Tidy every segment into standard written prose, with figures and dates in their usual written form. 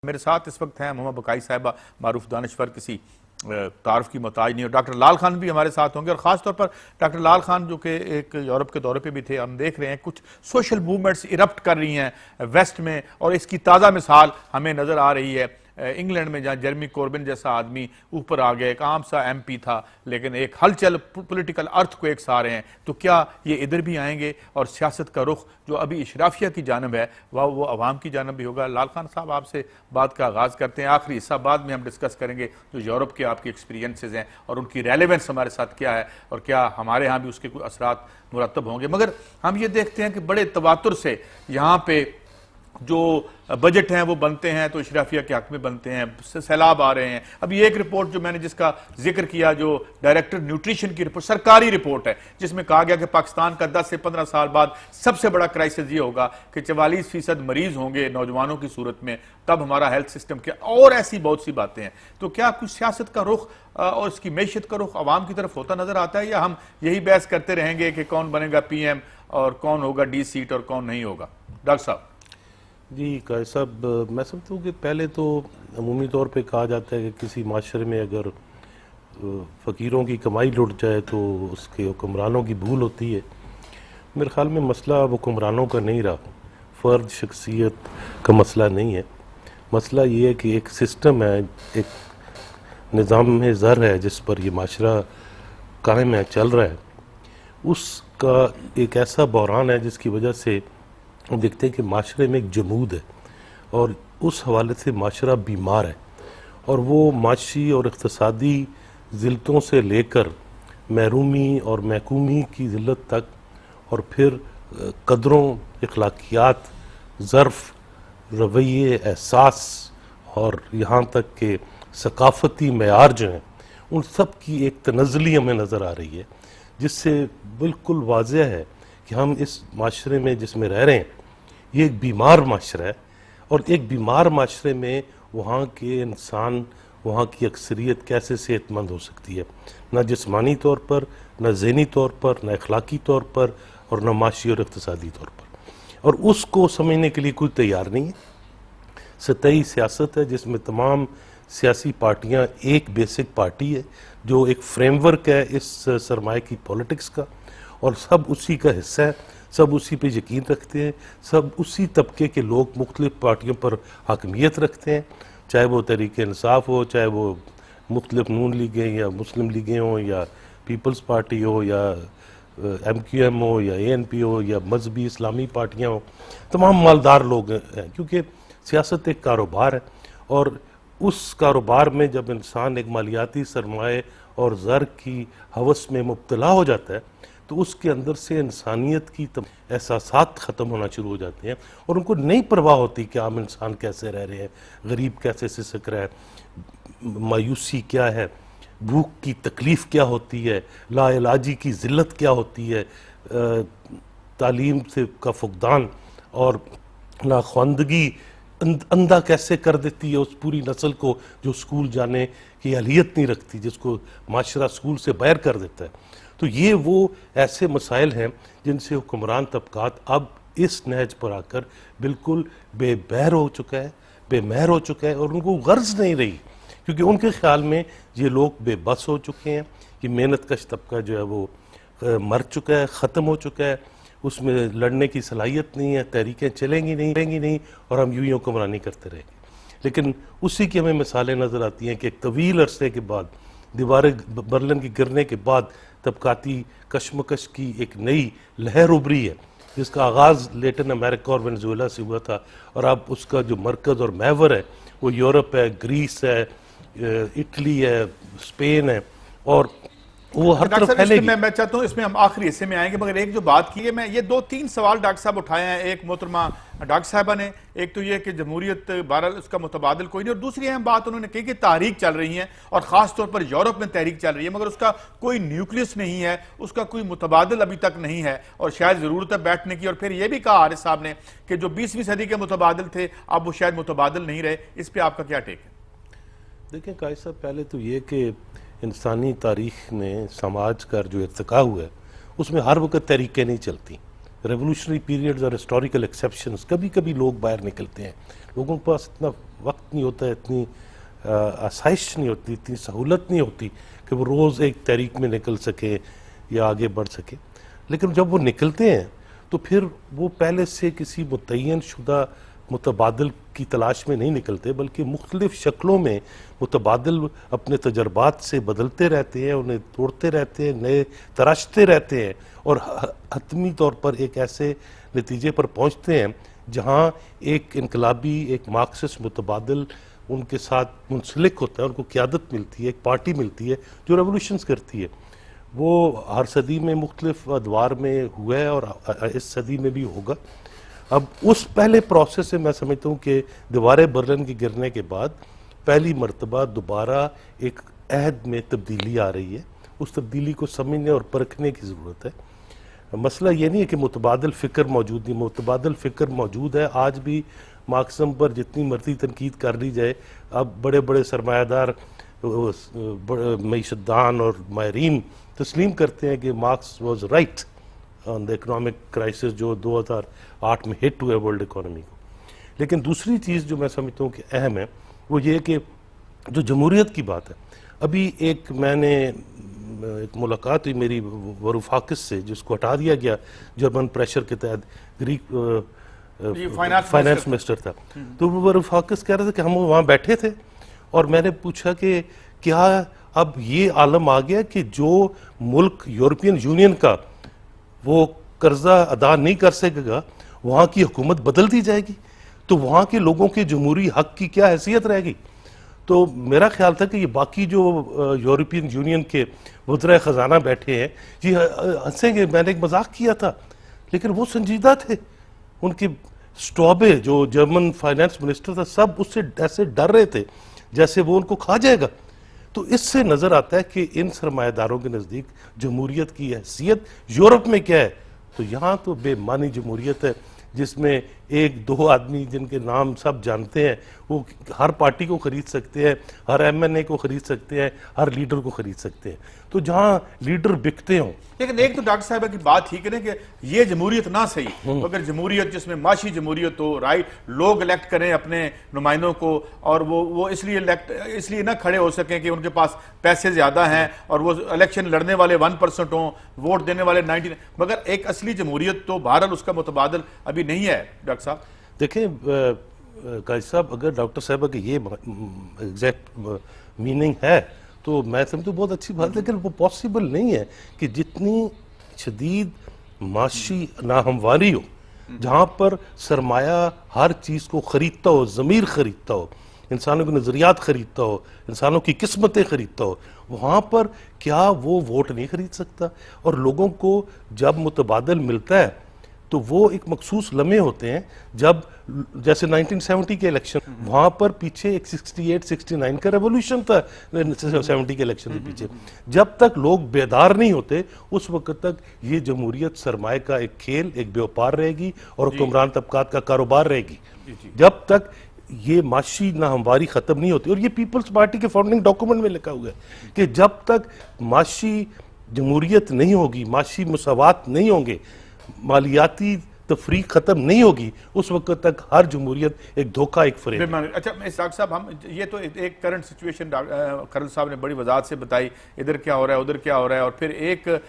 मेरे साथ इस वक्त हैं मोहम्मद बकाई साहिबा, मारूफ दानिश्वर, किसी तारुफ की मोहताज नहीं, और डॉक्टर लाल खान भी हमारे साथ होंगे। और ख़ास तौर पर डॉक्टर लाल खान जो कि एक यूरोप के दौरे पे भी थे, हम देख रहे हैं कुछ सोशल मूवमेंट्स इरप्ट कर रही हैं वेस्ट में, और इसकी ताज़ा मिसाल हमें नज़र आ रही है इंग्लैंड में, जहाँ जेरेमी कोर्बिन जैसा आदमी ऊपर आ गया, एक आम सा MP था, लेकिन एक हलचल पॉलिटिकल अर्थक्वेक्स आ रहे हैं। तो क्या ये इधर भी आएंगे और सियासत का रुख जो अभी इशराफिया की जानब है वो अवाम की जानब भी होगा? लाल खान साहब, आपसे बात का आगाज़ करते हैं। आखिरी हिस्सा बाद में हम डिस्कस करेंगे जो यूरोप के आपके एक्सपीरियंसेस हैं और उनकी रेलेवेंस हमारे साथ क्या है, और क्या हमारे यहाँ भी उसके कोई असरात मुरतब होंगे। मगर हम ये देखते हैं कि बड़े तवातुर से यहाँ पे जो बजट हैं वो बनते हैं तो इशराफिया के हक में बनते हैं, सैलाब आ रहे हैं। अभी एक रिपोर्ट जो मैंने जिसका जिक्र किया, जो डायरेक्टर न्यूट्रिशन की रिपोर्ट, सरकारी रिपोर्ट है, जिसमें कहा गया कि पाकिस्तान का 10 से 15 साल बाद सबसे बड़ा क्राइसिस ये होगा कि 44% मरीज होंगे नौजवानों की सूरत में, तब हमारा हेल्थ सिस्टम क्या, और ऐसी बहुत सी बातें हैं। तो क्या कुछ सियासत का रुख और इसकी मैशत का रुख अवाम की तरफ होता नजर आता है, या हम यही बहस करते रहेंगे कि कौन बनेगा PM और कौन होगा D सीट और कौन नहीं होगा? डॉक्टर साहब। जी कायद साहब, मैं समझता हूँ कि पहले तो अमूमी तौर पे कहा जाता है कि किसी माशरे में अगर फ़कीरों की कमाई लुट जाए तो उसके हुक्मरानों की भूल होती है। मेरे ख्याल में मसला हुक्मरानों का नहीं रहा, फ़र्द शख्सियत का मसला नहीं है। मसला ये है कि एक सिस्टम है, एक निज़ाम में ज़र है जिस पर ये माशरा कायम है, चल रहा है, उसका एक ऐसा बहरान है जिसकी वजह से हम देखते हैं कि माशरे में एक जमूद है और उस हवाले से माशरा बीमार है, और वो माशी और इक़्तिसादी ज़िल्लतों से लेकर महरूमी और महकूमी की ज़िल्लत तक, और फिर कदरों, अखलाकियात, ज़र्फ़, रवैये, एहसास और यहाँ तक के सकाफ़ती मेयार जो हैं, उन सब की एक तनज़्ज़ुली हमें नज़र आ रही है, जिससे बिल्कुल वाज़ेह है कि हम इस माशरे में जिसमें रह रहे हैं ये एक बीमार माशरा है। और एक बीमार माशरे में वहाँ के इंसान, वहाँ की अक्सरियत कैसे सेहतमंद हो सकती है, ना जिस्मानी तौर पर, ना ज़हनी तौर पर, ना अखलाकी तौर पर, और ना माशी और इक़्तिसादी तौर पर। और उसको समझने के लिए कोई तैयार नहीं है। सतही सियासत है जिसमें तमाम सियासी पार्टियाँ एक बेसिक पार्टी है जो एक फ्रेमवर्क है इस सरमाए की पॉलिटिक्स का, और सब उसी का हिस्सा है, सब उसी पे यकीन रखते हैं, सब उसी तबके के लोग मुख्तलिफ पार्टियों पर हकमियत रखते हैं, चाहे वो तहरीक इंसाफ हो, चाहे वो मुख्तलिफ नून लीगें या मुस्लिम लीगें हो, या पीपल्स पार्टी हो, या MQM हो, या ANP हो, या मजहबी इस्लामी पार्टियाँ हो। तमाम मालदार लोग हैं, क्योंकि सियासत एक कारोबार है, और उस कारोबार में जब इंसान एक मालियाती सरमाए और ज़र की हवस में मुब्तला हो जाता है तो उसके अंदर से इंसानियत की एहसासात ख़त्म होना शुरू हो जाते हैं, और उनको नहीं परवाह होती कि आम इंसान कैसे रह रहे हैं, गरीब कैसे सिसक रहा है, मायूसी क्या है, भूख की तकलीफ़ क्या होती है, लाइलाजी की ज़िल्लत क्या होती है, तालीम से का फुकदान और नाख्वानदगी अंधा कैसे कर देती है उस पूरी नस्ल को जो स्कूल जाने की अहलियत नहीं रखती, जिसको माशरा स्कूल से बाहर कर देता है। तो ये वो ऐसे मसाइल हैं जिनसे हुक्मरान तबकात अब इस नहज पर आकर बिल्कुल बेबहर हो चुका है, बेमहर हो चुका है, और उनको गर्ज नहीं रही, क्योंकि उनके ख्याल में ये लोग बेबस हो चुके हैं कि मेहनत कश तबका जो है वो मर चुका है, ख़त्म हो चुका है, उसमें लड़ने की सलाहियत नहीं है, तहरीकें चलेंगी नहीं, और हम यूँ ही हुक्मरानी करते रहेंगे। लेकिन उसी की हमें मिसालें नज़र आती हैं कि एक तवील अरसे के बाद, दीवारें बर्लिन के गिरने के बाद, तबकाती कशमकश की एक नई लहर उभरी है, जिसका आगाज़ लैटिन अमेरिका और वेनेजुएला से हुआ था, और अब उसका जो मरकज़ और महवर है वो यूरोप है, ग्रीस है, इटली है, स्पेन है, और वो हर तरफ फैलेगी। मैं चाहता हूँ इसमें हम आखिरी हिस्से में आएंगे, मगर एक जो बात की है, मैं ये 2-3 सवाल डॉक्टर साहब उठाए हैं, एक मोहतरमा डॉक्टर साहबा ने, एक तो ये कि जमहूरियत बहरहाल उसका मुतबादिल कोई नहीं, और दूसरी अहम बात उन्होंने कही कि तहरीक चल रही है, और खास तौर पर यूरोप में तहरीक चल रही है, मगर उसका कोई न्यूक्लियस नहीं है, उसका कोई मुतबादिल अभी तक नहीं है, और शायद जरूरत है बैठने की। और फिर यह भी कहा आरिफ साहब ने कि जो 20वीं सदी के मुतबादिल थे अब वो शायद मुतबादिल नहीं रहे। इस पर आपका क्या टेक है? देखिए कायद साहब, पहले तो ये कि इंसानी तारीख में समाज का जो इर्तिका हुआ है उसमें हर वक्त तहरीकें नहीं चलती। रेवोल्यूशनरी पीरियड्स और हिस्टोरिकल एक्सेप्शंस, कभी कभी लोग बाहर निकलते हैं, लोगों के पास इतना वक्त नहीं होता, इतनी आसाइश नहीं होती, इतनी सहूलत नहीं होती कि वो रोज़ एक तहरीक में निकल सके या आगे बढ़ सके। लेकिन जब वो निकलते हैं तो फिर वो पहले से किसी मुतय्यन शुदा मुतबादिल की तलाश में नहीं निकलते, बल्कि मुख्तलिफ शक्लों में मुतबादिल अपने तजर्बात से बदलते रहते हैं, उन्हें तोड़ते रहते हैं, नए तराशते रहते हैं और हतमी तौर पर एक ऐसे नतीजे पर पहुंचते हैं जहां एक इनकलाबी, एक मार्क्सिस्ट मुतबादिल उनके साथ मुंसलिक होता है, उनको क़यादत मिलती है, एक पार्टी मिलती है जो रेवोल्यूशंस करती है। वो हर सदी में मुख्तलिफ अदवार में हुआ है और इस सदी में भी होगा। अब उस पहले प्रोसेस से मैं समझता हूँ कि दीवारें बर्लिन के गिरने के बाद पहली मरतबा दोबारा एक अहद में तब्दीली आ रही है। उस तब्दीली को समझने और परखने की ज़रूरत है। मसला ये नहीं है कि मुतबादिल फ़िक्र मौजूद नहीं, मुतबादिल फ़िक्र मौजूद है। आज भी मार्क्सिज्म पर जितनी मर्जी तनकीद कर ली जाए, अब बड़े बड़े सरमायादार मईशतदान और माहरीन तस्लीम करते हैं कि marks was right on the economic crisis जो 2008 में हिट हुआ है वर्ल्ड इकोनॉमी को। लेकिन दूसरी चीज़ जो मैं समझता हूँ कि अहम है वो ये कि जो जमहूरियत की बात है, अभी एक मैंने एक मुलाकात हुई मेरी वरूफाकिस से, जिसको हटा दिया गया जर्मन प्रेशर के तहत, ग्रीक फाइनेंस मिनिस्टर था। तो वो वरूफाकिस कह रहे थे कि हम वहाँ बैठे थे और मैंने पूछा कि क्या अब ये आलम आ गया कि जो मुल्क यूरोपियन यूनियन का वो कर्जा अदा नहीं कर सकेगा, वहाँ की हुकूमत बदल दी जाएगी, तो वहाँ के लोगों के जमहूरी हक की क्या हैसियत रहेगी। तो मेरा ख्याल था कि ये बाकी जो यूरोपियन यूनियन के वज़ीर ख़जाना बैठे हैं ये हंसेंगे, मैंने एक मजाक किया था, लेकिन वो संजीदा थे। उनके स्टॉबे जो जर्मन फाइनेंस मिनिस्टर था, सब उससे ऐसे डर रहे थे जैसे वो उनको खा जाएगा। तो इससे नज़र आता है कि इन सरमायादारों के नज़दीक जमहूरियत की हैसियत यूरोप में क्या है। तो यहाँ तो बेमानी जमहूरियत है जिसमें एक दो आदमी जिनके नाम सब जानते हैं वो हर पार्टी को खरीद सकते हैं, हर एमएनए को खरीद सकते हैं, हर लीडर को खरीद सकते हैं। तो जहाँ लीडर बिकते हों। लेकिन एक तो डॉक्टर साहब की बात ठीक है कि ये जमहूरियत ना सही, अगर जमहूरियत जिसमें माशी जमहूरियत हो, राइट, लोग इलेक्ट करें अपने नुमाइंदों को और वो इसलिए ना खड़े हो सकें कि उनके पास पैसे ज्यादा हैं और वो इलेक्शन लड़ने वाले 1% हों, वोट देने वाले 90, मगर एक असली जमहूरियत तो बहरहाल उसका मुतबादल अभी नहीं है। डॉक्टर साहब देखें, काजी साहब, अगर डॉक्टर साहब की ये एग्जैक्ट मीनिंग है तो मैं समझता हूँ बहुत अच्छी बात है, लेकिन वो पॉसिबल नहीं है कि जितनी शदीद माशी नाहमवारी हो, जहाँ पर सरमाया हर चीज़ को ख़रीदता हो, ज़मीर ख़रीदता हो, इंसानों के नज़रियात ख़रीदता हो, इंसानों की किस्मतें ख़रीदता हो, वहाँ पर क्या वो वोट नहीं ख़रीद सकता। और लोगों को जब मुतबादल मिलता है तो वो एक मखसूस लम्हे होते हैं, जब जैसे 1970 के इलेक्शन, वहाँ पर पीछे एक 68-69 का रेवोल्यूशन था 70 के इलेक्शन के पीछे। जब तक लोग बेदार नहीं होते उस वक्त तक ये जमहूरियत सरमाए का एक खेल, एक व्यापार रहेगी और हुक्मरान तबकात का कारोबार रहेगी। जब तक ये माशी नाहमवारी ख़त्म नहीं होती, और ये पीपल्स पार्टी के फाउंडिंग डॉक्यूमेंट में लिखा हुआ है कि जब तक माशी जमहूरियत नहीं होगी, माशी मुसावात नहीं होंगे, मालियाती तफरीक खत्म नहीं होगी, उस वक्त तक हर जमहूरियत एक धोखा, एक फरेब। अच्छा डॉक्टर साहब, हम ये तो एक करंट सिचुएशन कर्नल साहब ने बड़ी वजाहत से बताई, इधर क्या हो रहा है, उधर क्या हो रहा है, और फिर एक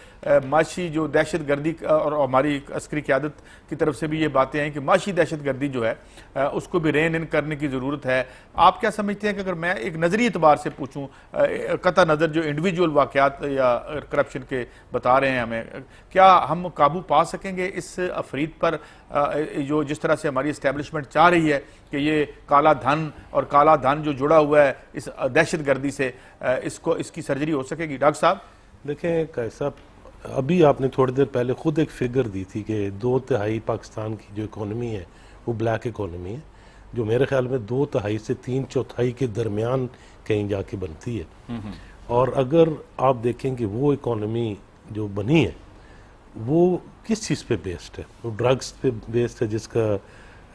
माशी जो दहशत गर्दी और हमारी अस्करी क़यादत की तरफ से भी ये बातें हैं कि माशी दहशत गर्दी जो है उसको भी रेन इन करने की ज़रूरत है। आप क्या समझते हैं कि अगर मैं एक नजरी एतबार से पूछूं, कता नज़र जो इंडिविजुअल वाक़यात या करप्शन के बता रहे हैं हमें, क्या हम काबू पा सकेंगे इस अफरीद पर जो जिस तरह से हमारी इस्टेब्लिशमेंट चाह रही है कि ये काला धन और काला धन जो जुड़ा हुआ है इस दहशत गर्दी से, इसकी सर्जरी हो सकेगी? डॉक्टर साहब देखें कैसा, अभी आपने थोड़ी देर पहले खुद एक फिगर दी थी कि 2/3 पाकिस्तान की जो इकोनॉमी है वो ब्लैक इकोनॉमी है, जो मेरे ख्याल में 2/3 से 3/4 के दरमियान कहीं जाके बनती है। और अगर आप देखें कि वो इकोनॉमी जो बनी है वो किस चीज़ पे बेस्ड है, वो ड्रग्स पे बेस्ड है, जिसका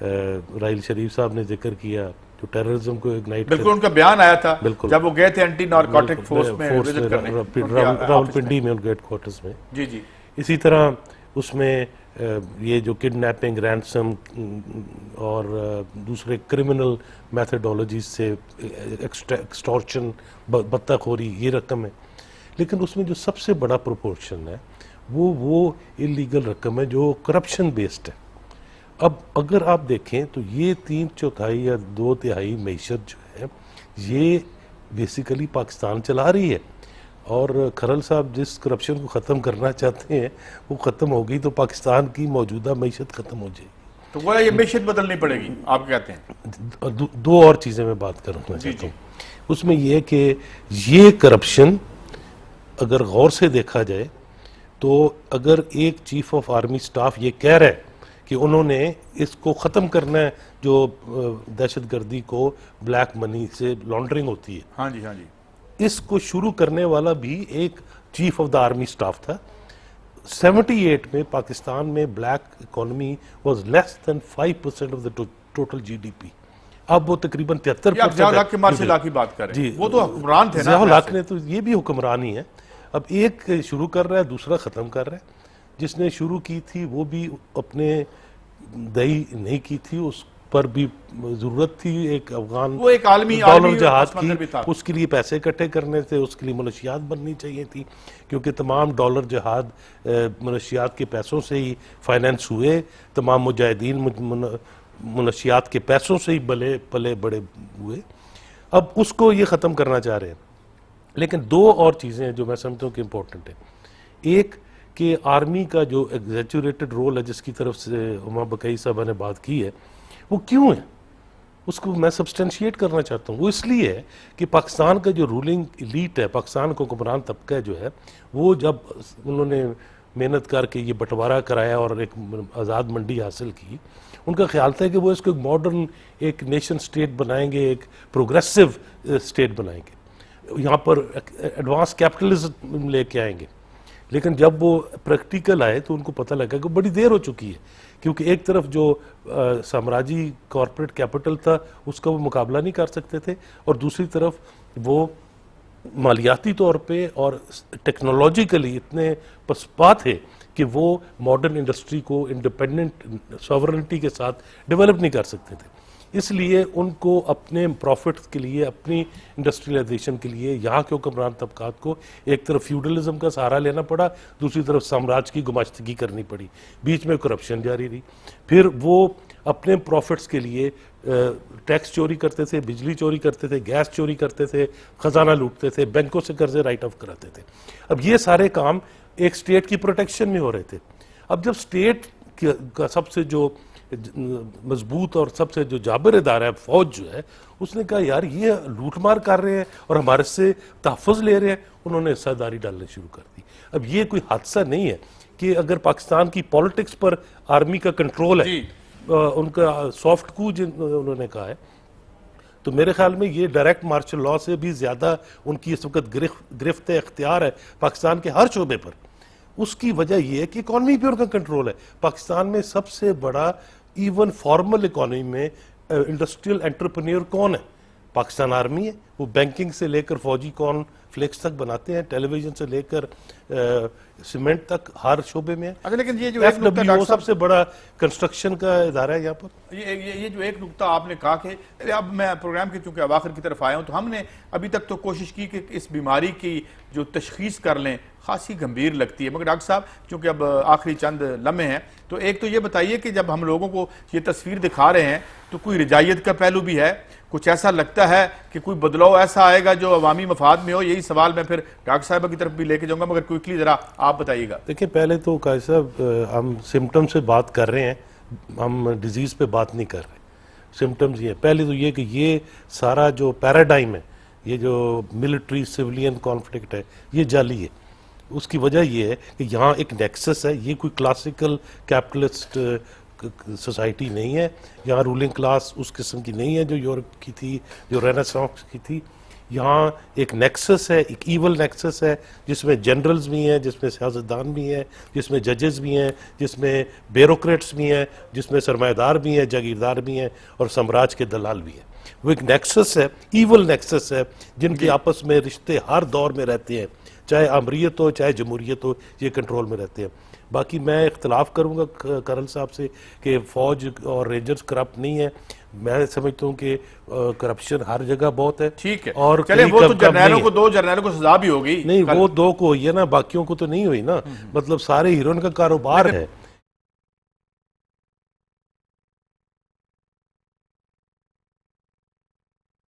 राहिल शरीफ साहब ने जिक्र किया, जो टेररिज्म को इग्नाइट, बिल्कुल उनका बयान आया था जब वो गए थे एंटी नारकोटिक फोर्स में विजिट करने रावलपिंडी में उनके हेडक्वार्टर्स में। जी। इसी तरह उसमें ये जो किडनैपिंग, रैंसम और दूसरे क्रिमिनल मैथडोलॉजी से एक्सटॉर्शन, बत्ताखोरी, ये रकम है। लेकिन उसमें जो सबसे बड़ा प्रोपोर्शन है वो इलीगल रकम है जो करप्शन बेस्ड है। अब अगर आप देखें तो ये 3/4 या 2/3 मईशत जो है ये बेसिकली पाकिस्तान चला रही है। और खरल साहब जिस करप्शन को ख़त्म करना चाहते हैं वो ख़त्म होगी तो पाकिस्तान की मौजूदा मईशत ख़त्म हो जाएगी। तो वो ये मईशत बदलनी पड़ेगी आप कहते हैं? दो और चीज़ें मैं बात करना चाहता हूँ उसमें ये है कि ये करप्शन अगर गौर से देखा जाए तो अगर एक चीफ ऑफ आर्मी स्टाफ ये कह रहा है कि उन्होंने इसको ख़त्म करना है, जो दहशतगर्दी को ब्लैक मनी से लॉन्ड्रिंग होती है, हाँ जी हाँ जी, इसको शुरू करने वाला भी एक chief of the army staff था। 78 में पाकिस्तान में black economy was less than 5% of the total GDP. अब वो तकरीबन 73% ज़ियाउल के मार्शल लॉ की बात करें जी, वो तो हुक्मरान थे ना, ज़ियाउल हक ने तो ये भी हुक्मरान ही है। अब एक शुरू कर रहा है, दूसरा ख़त्म कर रहा है। जिसने शुरू की थी वो भी अपने दही नहीं की थी, उस पर भी जरूरत थी एक अफगान वो एक आलमी डॉलर जहाज की, उसके लिए पैसे इकट्ठे करने थे, उसके लिए मनशियात बननी चाहिए थी, क्योंकि तमाम डॉलर जहाज मनशियात के पैसों से ही फाइनेंस हुए, तमाम मुजाहिदीन मनशियात के पैसों से ही पले बड़े हुए। अब उसको ये ख़त्म करना चाह रहे हैं। लेकिन दो और चीज़ें हैं जो मैं समझता हूँ कि इम्पोर्टेंट है। एक कि आर्मी का जो एग्जैचुरेटेड रोल है जिसकी तरफ से उमा बकई साहबा ने बात की है, वो क्यों है, उसको मैं सब्सटेंशिएट करना चाहता हूँ। वो इसलिए है कि पाकिस्तान का जो रूलिंग एलीट है, पाकिस्तान का हुक्मरान तबका जो है, वो जब उन्होंने मेहनत करके ये बंटवारा कराया और एक आज़ाद मंडी हासिल की, उनका ख्याल था कि वो इसको एक मॉडर्न एक नेशन स्टेट बनाएंगे, एक प्रोग्रेसिव स्टेट बनाएंगे, यहाँ पर एडवांस कैपिटलिज्म लेके आएंगे। लेकिन जब वो प्रैक्टिकल आए तो उनको पता लगा कि बड़ी देर हो चुकी है, क्योंकि एक तरफ जो साम्राज्य कॉरपोरेट कैपिटल था उसका वो मुकाबला नहीं कर सकते थे, और दूसरी तरफ वो मालियाती तौर पे और टेक्नोलॉजिकली इतने पसपा थे कि वो मॉडर्न इंडस्ट्री को इंडिपेंडेंट सॉवरेनिटी के साथ डेवलप नहीं कर सकते थे। इसलिए उनको अपने प्रॉफिट्स के लिए, अपनी इंडस्ट्रियलाइजेशन के लिए यहाँ के हुक्मरान तबकात को एक तरफ फ्यूडलिज्म का सहारा लेना पड़ा, दूसरी तरफ साम्राज्य की गुमाश्तगी करनी पड़ी, बीच में करप्शन जारी रही। फिर वो अपने प्रॉफिट्स के लिए टैक्स चोरी करते थे, बिजली चोरी करते थे, गैस चोरी करते थे, खजाना लूटते थे, बैंकों से कर्जे राइट ऑफ कराते थे। अब ये सारे काम एक स्टेट की प्रोटेक्शन में हो रहे थे। अब जब स्टेट का सबसे जो मजबूत और सबसे जो जाबिर इदारा है, फौज जो है, उसने कहा यार ये लूटमार कर रहे हैं और हमारे से तहफ़्फ़ुज़ ले रहे हैं, उन्होंने हिस्सेदारी डालनी शुरू कर दी। अब ये कोई हादसा नहीं है कि अगर पाकिस्तान की पॉलिटिक्स पर आर्मी का कंट्रोल है, उनका सॉफ्ट कू उन्होंने कहा है, तो मेरे ख्याल में ये डायरेक्ट मार्शल लॉ से भी ज़्यादा उनकी इस वक्त गिरफ्त इख्तियार है पाकिस्तान के हर शोबे पर। उसकी वजह यह है कि इकॉनमी पे उनका कंट्रोल है। पाकिस्तान में सबसे बड़ा इवन फॉर्मल इकॉनमी में इंडस्ट्रियल एंटरप्रेन्योर कौन है? पाकिस्तान आर्मी है। वो बैंकिंग से लेकर फौजी कॉर्न फ्लेक्स तक बनाते हैं, टेलीविजन से लेकर सीमेंट तक हर शोबे में है। अच्छा, लेकिन ये जो FWO सबसे बड़ा कंस्ट्रक्शन का इदारा है यहाँ पर। ये जो एक नुकता आपने कहा कि अब मैं प्रोग्राम के चूंकि अब आखिर की तरफ आया हूँ, तो हमने अभी तक तो कोशिश की कि इस बीमारी की जो तशखीस कर लें, खासी गंभीर लगती है। मगर डॉक्टर साहब चूंकि अब आखिरी चंद लम्हे हैं, तो एक तो ये बताइए कि जब हम लोगों को ये तस्वीर दिखा रहे हैं तो कोई रजायत का पहलू भी है? कुछ ऐसा लगता है कि कोई बदलाव ऐसा आएगा जो अवामी मफाद में हो? यही सवाल मैं फिर डॉक्टर साहब की तरफ भी लेके जाऊंगा, मगर क्विकली जरा आप बताइएगा। देखिए, पहले तो काजी साहब हम सिम्टम से बात कर रहे हैं, हम डिजीज पे बात नहीं कर रहे। सिम्टम्स ये पहले तो ये कि ये सारा जो पैराडाइम है, ये जो मिलिट्री सिविलियन कॉन्फ्लिक्ट है, ये जाली है। उसकी वजह ये है कि यहाँ एक नेक्सस है, ये कोई क्लासिकल कैपिटलिस्ट सोसाइटी नहीं है। यहाँ रूलिंग क्लास उस किस्म की नहीं है जो यूरोप की थी, जो रेनेसांस की थी। यहाँ एक नेक्सस है, एक ईवल नेक्सस है, जिसमें जनरल्स भी हैं, जिसमें सियासतदान भी हैं, जिसमें जजेस भी हैं, जिसमें ब्यूरोक्रेट्स भी हैं, जिसमें सरमाएदार भी हैं, जागीरदार भी हैं, और साम्राज्य के दलाल भी हैं। वो एक नेक्सस है, ईवल नेक्सस है, जिनके आपस में रिश्ते हर दौर में रहते हैं, चाहे अमरीत हो चाहे जमहूरियत हो, ये कंट्रोल में रहते हैं। बाकी मैं इख्तलाफ करूंगा करल साहब से कि फौज और रेंजर्स करप्ट नहीं है। मैं समझता हूँ कि करप्शन हर जगह बहुत है। ठीक है, और चले कहीं वो तो कम नहीं जर्नैलों है। को, 2 जर्नैलों को सजा भी होगी नहीं, वो 2 को हुई है ना, बाकियों को तो नहीं हुई ना। मतलब सारे हीरोइन का कारोबार है।